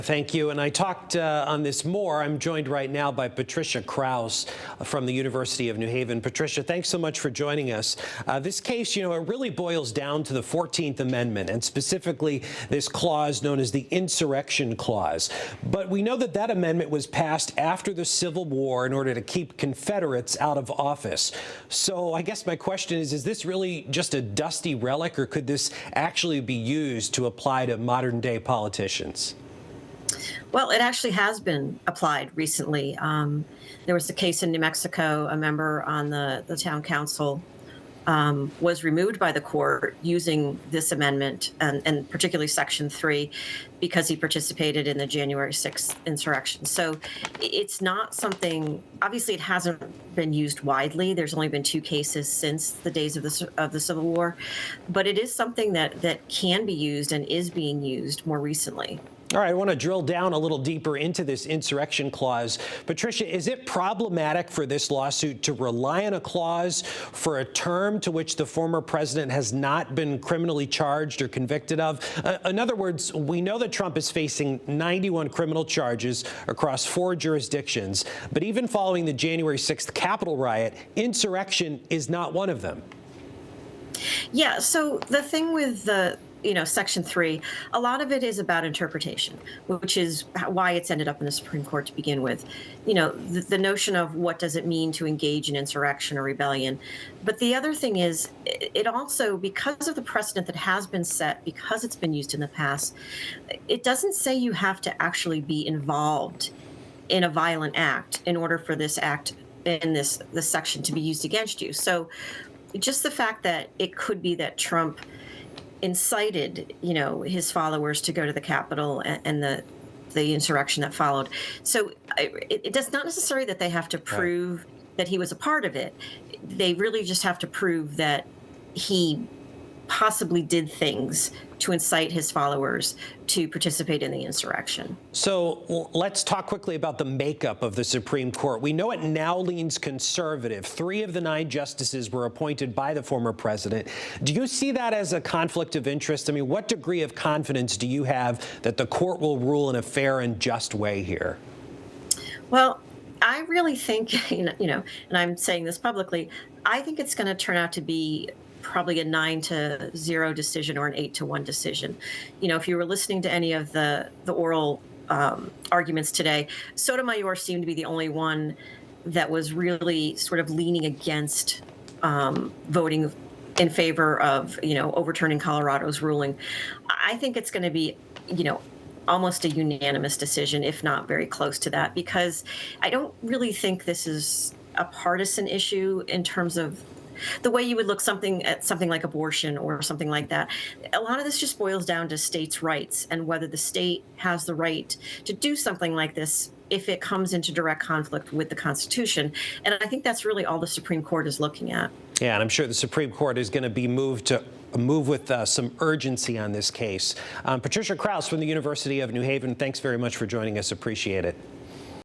Thank you. And I talked on this more. I'm joined right now by Patricia Kraus from the University of New Haven. Patricia, thanks so much for joining us. This case, it really boils down to the 14th Amendment and specifically this clause known as the Insurrection Clause. But we know that that amendment was passed after the Civil War in order to keep Confederates out of office. So I guess my question is this really just a dusty relic, or could this actually be used to apply to modern day politicians? Well, it actually has been applied recently. There was a case in New Mexico. A member on the town council was removed by the court using this amendment, and particularly Section 3, because he participated in the January 6th insurrection. So it's not something, obviously it hasn't been used widely. There's only been 2 cases since the days of the Civil War, but it is something that can be used and is being used more recently. All right, I want to drill down a little deeper into this insurrection clause. Patricia, is it problematic for this lawsuit to rely on a clause for a term to which the former president has not been criminally charged or convicted of? In other words, we know that Trump is facing 91 criminal charges across 4 jurisdictions, but even following the January 6th Capitol riot, insurrection is not one of them. Yeah, so the thing with Section 3, a lot of it is about interpretation, which is why it's ended up in the Supreme Court to begin with. The notion of what does it mean to engage in insurrection or rebellion. But the other thing is, it also, because of the precedent that has been set, because it's been used in the past, it doesn't say you have to actually be involved in a violent act in order for this act in this section to be used against you. So just the fact that it could be that Trump incited, his followers to go to the Capitol and the insurrection that followed. So it does not necessarily that they have to prove that he was a part of it. They really just have to prove that he possibly did things to incite his followers to participate in the insurrection. So let's talk quickly about the makeup of the Supreme Court. We know it now leans conservative. 3 of the 9 justices were appointed by the former president. Do you see that as a conflict of interest? I mean, what degree of confidence do you have that the court will rule in a fair and just way here? Well, I really think, and I'm saying this publicly, I think it's going to turn out to be probably a 9-0 decision or an 8-1 decision. If you were listening to any of the oral arguments today, Sotomayor seemed to be the only one that was really sort of leaning against voting in favor of, overturning Colorado's ruling. I think it's going to be, almost a unanimous decision, if not very close to that, because I don't really think this is a partisan issue in terms of the way you would look at something like abortion or something like that. A lot of this just boils down to states' rights and whether the state has the right to do something like this if it comes into direct conflict with the Constitution. And I think that's really all the Supreme Court is looking at. Yeah, and I'm sure the Supreme Court is going to be moved to move with some urgency on this case. Patricia Kraus from the University of New Haven, thanks very much for joining us. Appreciate it.